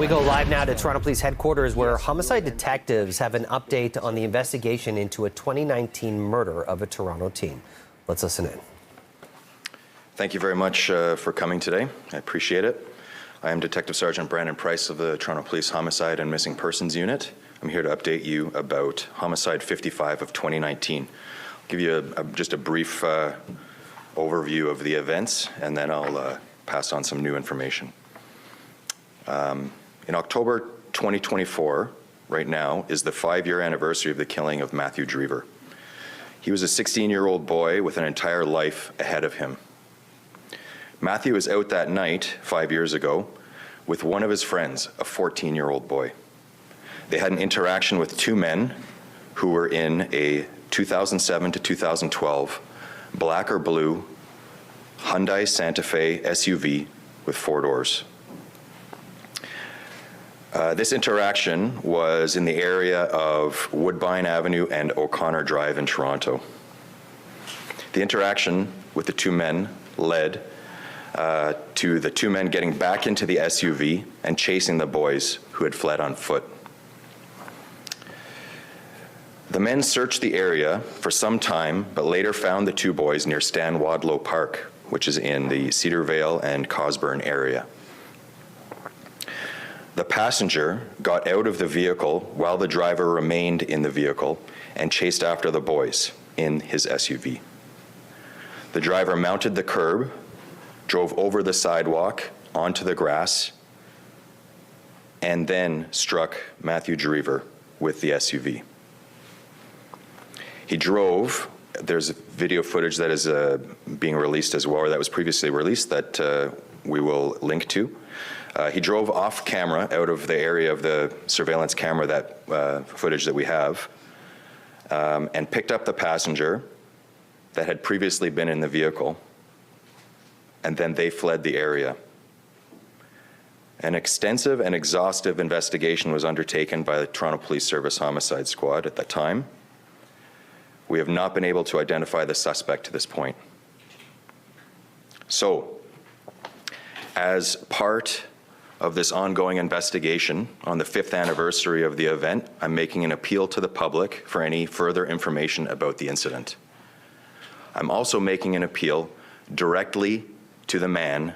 We go live now to Toronto Police Headquarters, where homicide detectives have an update on the investigation into a 2019 murder of a Toronto teen. Let's listen in. Thank you very much for coming today. I appreciate it. I am Detective Sergeant Brandon Price of the Toronto Police Homicide and Missing Persons Unit. I'm here to update you about Homicide 55 of 2019. I'll give you just a brief overview of the events, and then I'll pass on some new information. In October 2024, right now, is the 5-year anniversary of the killing of Matthew Drever. He was a 16-year-old boy with an entire life ahead of him. Matthew was out that night 5 years ago with one of his friends, a 14-year-old boy. They had an interaction with two men who were in a 2007 to 2012 black or blue Hyundai Santa Fe SUV with 4 doors. This interaction was in the area of Woodbine Avenue and O'Connor Drive in Toronto. The interaction with the two men led to the two men getting back into the SUV and chasing the boys who had fled on foot. The men searched the area for some time, but later found the two boys near Stan Wadlow Park, which is in the Cedarvale and Cosburn area. The passenger got out of the vehicle while the driver remained in the vehicle and chased after the boys in his SUV. The driver mounted the curb, drove over the sidewalk onto the grass, and then struck Matthew Drever with the SUV. He drove. There's video footage that is being released as well, or that was previously released, that we will link to. He drove off camera out of the area of the surveillance camera, that footage that we have, and picked up the passenger that had previously been in the vehicle, and then they fled the area. An extensive and exhaustive investigation was undertaken by the Toronto Police Service Homicide Squad at that time. We have not been able to identify the suspect to this point. So, as part of this ongoing investigation on the 5th anniversary of the event, I'm making an appeal to the public for any further information about the incident. I'm also making an appeal directly to the man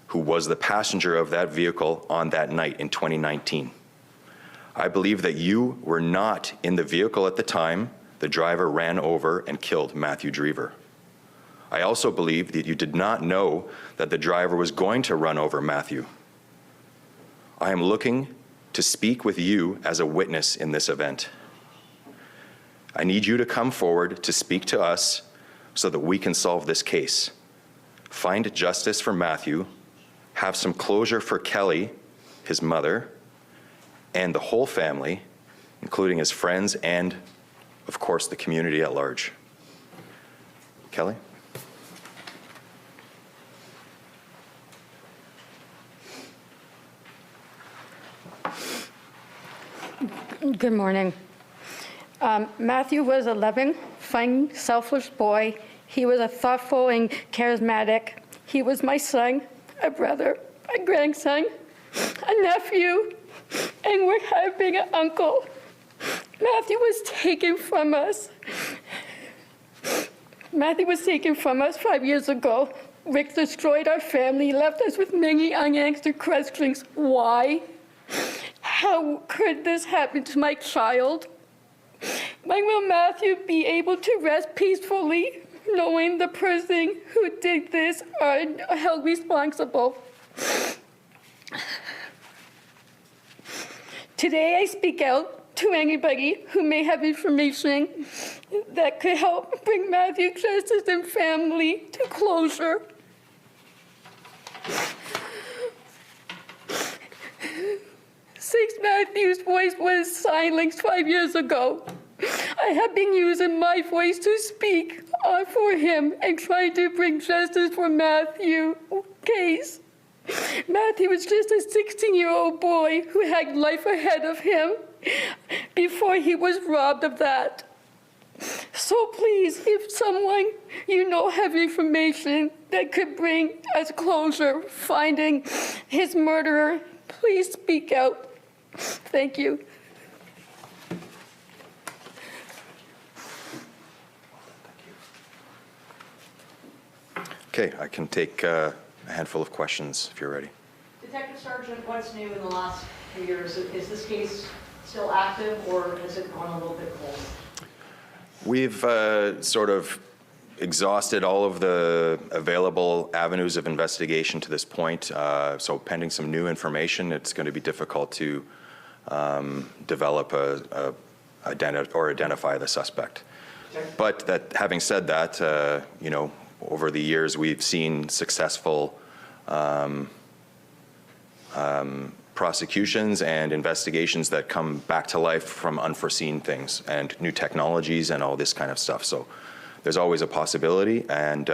who was the passenger of that vehicle on that night in 2019. I believe that you were not in the vehicle at the time the driver ran over and killed Matthew Drever. I also believe that you did not know that the driver was going to run over Matthew. I am looking to speak with you as a witness in this event. I need you to come forward to speak to us so that we can solve this case. Find justice for Matthew, have some closure for Kelly, his mother, and the whole family, including his friends and, of course, the community at large. Kelly? Good morning. Matthew was a loving, fun, selfless boy. He was a thoughtful and charismatic. He was my son, a brother, a grandson, a nephew, and we're having an uncle. Matthew was taken from us. Matthew was taken from us 5 years ago. Rick destroyed our family, left us with many unanswered questions. Why? How could this happen to my child? When will Matthew be able to rest peacefully, knowing the person who did this are held responsible? Today I speak out to anybody who may have information that could help bring Matthew justice and family to closure. Since Matthew's voice was silenced 5 years ago, I have been using my voice to speak for him and trying to bring justice for Matthew's case. Matthew was just a 16-year-old boy who had life ahead of him before he was robbed of that. So please, if someone you know have information that could bring us closure, finding his murderer, Please speak out. Thank you. Okay, I can take a handful of questions if you're ready. Detective Sergeant, what's new in the last few years? Is this case still active, or has it gone a little bit cold? We've sort of exhausted all of the available avenues of investigation to this point. So pending some new information, it's going to be difficult to develop or identify the suspect. But that, having said that, you know, over the years we've seen successful prosecutions and investigations that come back to life from unforeseen things and new technologies and all this kind of stuff. So there's always a possibility, and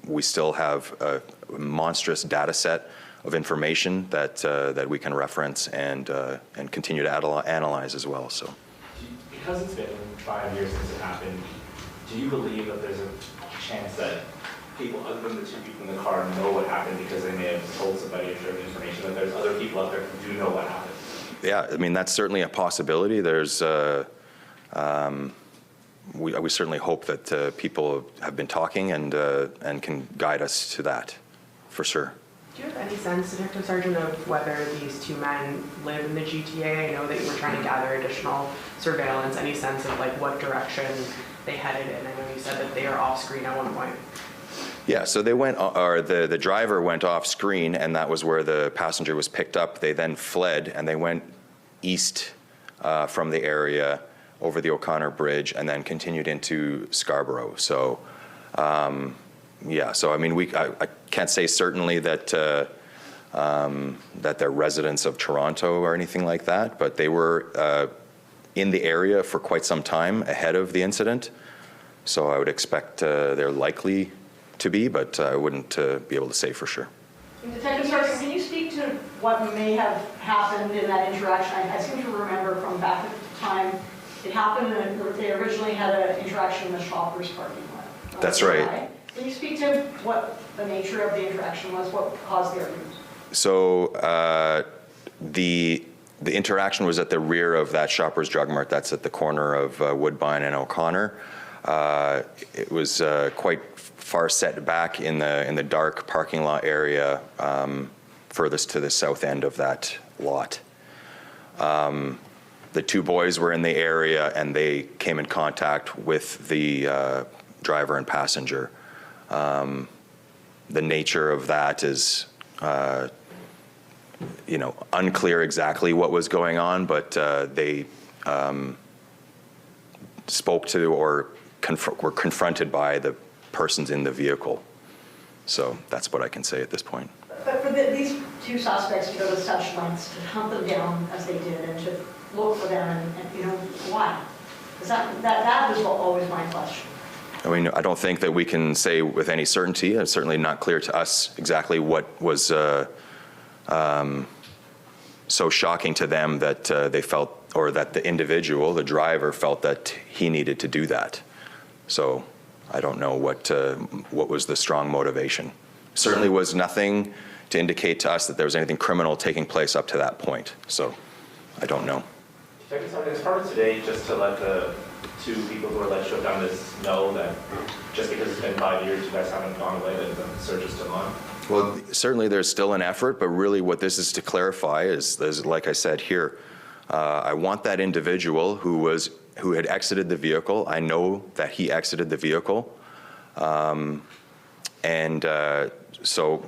we still have a monstrous data set of information that that we can reference and continue to analyze as well. So, because it's been 5 years since it happened, do you believe that there's a chance that people other than the two people in the car know what happened because they may have told somebody or shared information, that there's other people out there who do know what happened? yeah, I mean, that's certainly a possibility. There's we certainly hope that people have been talking and can guide us to that, for sure. Do you have any sense, Detective Sergeant, of whether these two men live in the GTA? I know that you were trying to gather additional surveillance. Any sense of like what direction they headed in? I know you said that they are off screen at one point. Yeah, so they went, or the driver went off screen, and that was where the passenger was picked up. They then fled, and they went east from the area over the O'Connor Bridge, and then continued into Scarborough. So, yeah. So I mean, I can't say certainly that that they're residents of Toronto or anything like that, but they were in the area for quite some time ahead of the incident. So I would expect they're likely to be, but I wouldn't be able to say for sure. Detective Sergeant, can you speak to what may have happened in that interaction? I seem to remember from back at the time it happened, and they originally had an interaction in the Shoppers parking lot. That's right. Can you speak to what the nature of the interaction was, what caused the argument? So the interaction was at the rear of that Shoppers Drug Mart. That's at the corner of Woodbine and O'Connor. It was quite far set back in the dark parking lot area, furthest to the south end of that lot. The two boys were in the area, and they came in contact with the driver and passenger. The nature of that is, you know, unclear exactly what was going on, but they spoke to or were confronted by the persons in the vehicle. So that's what I can say at this point. But for these two suspects to go to such lengths to hunt them down as they did and to look for them, and you know, why? Because that was always my question. I mean, I don't think that we can say with any certainty. It's certainly not clear to us exactly what was so shocking to them that they felt, or that the individual, the driver, felt that he needed to do that. So I don't know what was the strong motivation. Certainly was nothing to indicate to us that there was anything criminal taking place up to that point. So I don't know. Detective Sergeant, it's hard today just to let the two people who are alleged to have done this know that just because it's been 5 years, you guys haven't gone away, that the search is still on? Well, certainly there's still an effort, but really what this is to clarify is like I said here, I want that individual who had exited the vehicle. I know that he exited the vehicle, so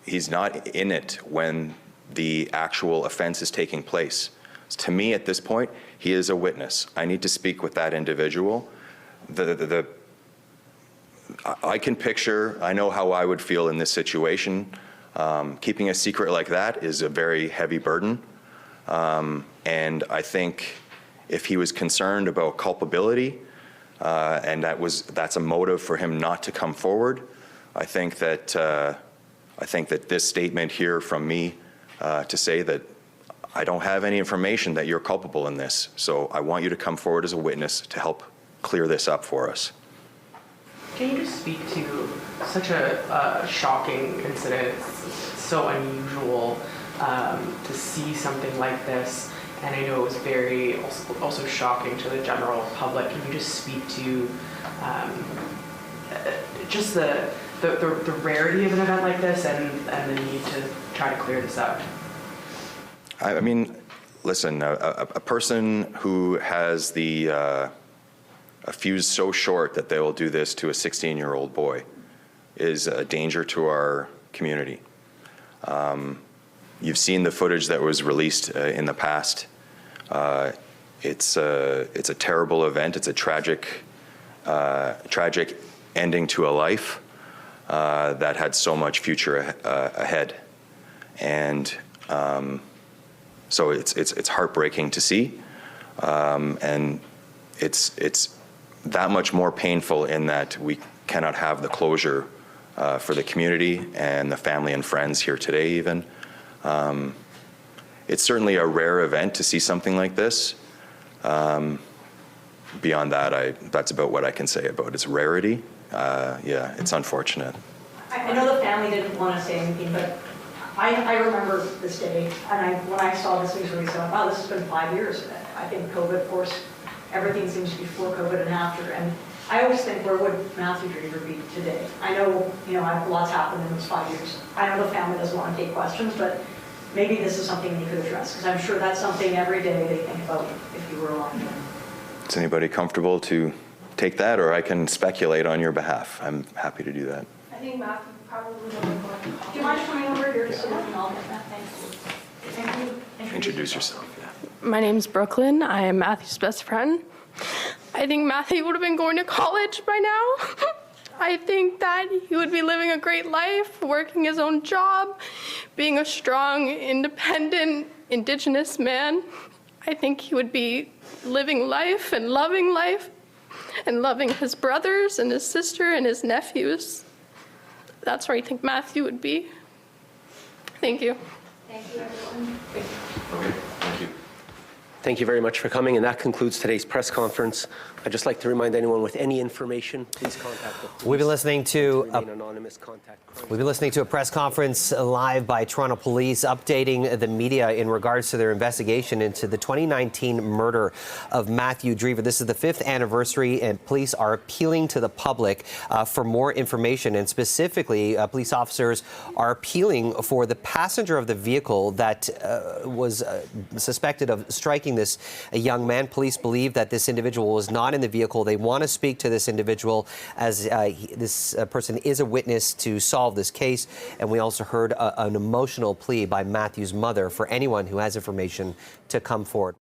he's not in it when the actual offense is taking place. To me, at this point, he is a witness. I need to speak with that individual. I can picture, I know how I would feel in this situation. Keeping a secret like that is a very heavy burden. And I think if he was concerned about culpability, and that's a motive for him not to come forward, I think that this statement here from me to say that I don't have any information that you're culpable in this, so I want you to come forward as a witness to help clear this up for us. Can you just speak to such a shocking incident? It's so unusual. to see something like this. And I know it was very also shocking to the general public. Can you just speak to just the rarity of an event like this and the need to try to clear this up? I mean, listen, a person who has a fuse so short that they will do this to a 16-year-old boy is a danger to our community. You've seen the footage that was released in the past. It's a terrible event. It's a tragic ending to a life that had so much future ahead, and so it's heartbreaking to see, and it's that much more painful in that we cannot have the closure for the community and the family and friends here today even. It's certainly a rare event to see something like this. Beyond that, that's about what I can say about its rarity. Yeah, it's unfortunate. I know the family didn't want to say anything, but I remember this day, and when I saw this news release, I thought, wow, this has been 5 years. I think COVID forced everything seems to be before COVID and after, and I always think, where would Matthew Drever be today? I know, lots happened in those 5 years. I know the family doesn't want to take questions, but maybe this is something they could address, because I'm sure that's something every day they think about if you were alive. Is anybody comfortable to take that, or I can speculate on your behalf? I'm happy to do that. I think Matthew probably would have been going to college. Do you mind coming over here so we can all get that? Thank you. Introduce yourself. Yeah. My name's Brooklyn. I am Matthew's best friend. I think Matthew would have been going to college by now. I think that he would be living a great life, working his own job, being a strong, independent, Indigenous man. I think he would be living life and loving his brothers and his sister and his nephews. That's where I think Matthew would be. Thank you. Thank you, everyone. Okay, thank you. Thank you very much for coming, and that concludes today's press conference. I'd just like to remind anyone with any information, please contact the police. We've been listening to anonymous contact. We've been listening to a press conference live by Toronto Police updating the media in regards to their investigation into the 2019 murder of Matthew Drever. This is the 5th anniversary, and police are appealing to the public for more information. And specifically, police officers are appealing for the passenger of the vehicle that was suspected of striking this young man. Police believe that this individual was not in the vehicle. They want to speak to this individual, as this person is a witness to solve this case. And we also heard an emotional plea by Matthew's mother for anyone who has information to come forward.